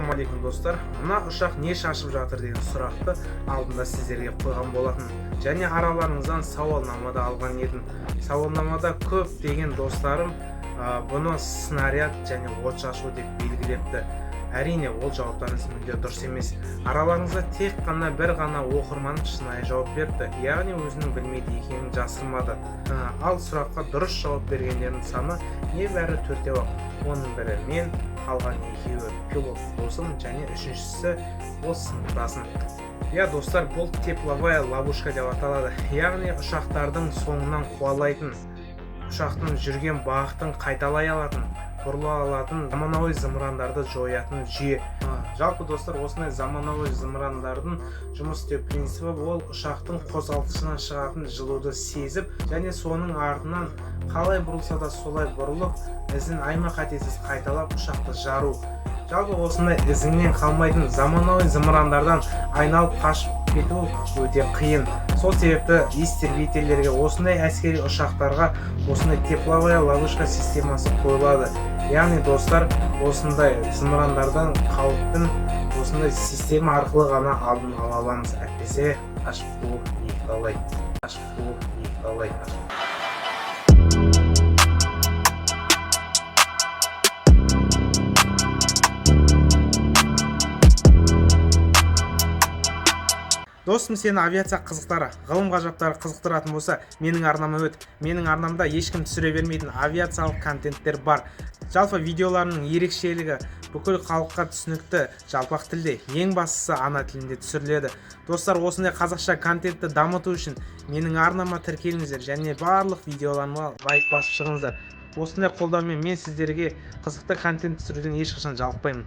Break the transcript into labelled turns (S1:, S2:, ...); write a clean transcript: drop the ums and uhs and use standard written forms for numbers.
S1: Ассалаумағалейкум достар. Мына ұшақ не шашып жатыр деген сұрақты алдында сіздерге қойған болатын. Және араларыңыздан сауалнамада алған едім. Сауалнамада көп деген достарым бұны снаряд және от шашу деп белгілепті. Әрине, ол жауаптарыңыз мүлде дұрыс емес. Араларыңызда тек қана бір ғана оқырман шынайы жауап берді, яғни өзінің білмейді екенін жасырмады. Ал сұраққа дұрыс жауап бергендердің саны небәрі 4-еу. Оның бірі мен, қалған екеуі пилот досым және үшіншісі ол сыныптасым. Достар, бұл тепловая ловушка деп аталады. Яғни ұшақтардың соңынан қуалайтын, ұшақтың жүрген бағытын қайталай алатын, бұрыла алатын заманауи зымырандарды жоятын жүйе. Жалпы достар, осындай заманауи зымырандардың жұмыс істеу принципі ол ұшақтың қозғалтқышынан шығатын жылуды сезіп және соның артынан қалай бұрылса да солай бұрылып, ізін айма-қатесіз қайталап ұшақты жару. Жалпы осындай ізіңнен қалмайтын заманауи зымырандардан айналып қашып кету өте қиын. Сол себепті истребительдерге, осындай әскери ұшақтарға осындай тепловая ловушка системасы қойылады. Яғни достар, осындай зымырандардан қауіптің осындай система арқылы ғана алдын ала аламыз. Әйтпесе ашып қуу екіталай. Достым, сені авиация қызықтары, ғылым ғажаптары қызықтыратын болса, менің арнама өт. Менің арнамда ешкім түсіре бермейтін авиациялық контенттер бар. Жалпы видеоларының ерекшелігі бүкіл халыққа түсінікті жалпақ тілде, ең бастысы ана тілінде түсіріледі. Достар, осындай қазақша контентті дамыту үшін менің арнама тіркеліңіздер және барлық видеоларыма лайк басып шығыңыздар. Осындай қолдаумен мен сіздерге қызықты контент түсіруден ешқашан жалықпаймын.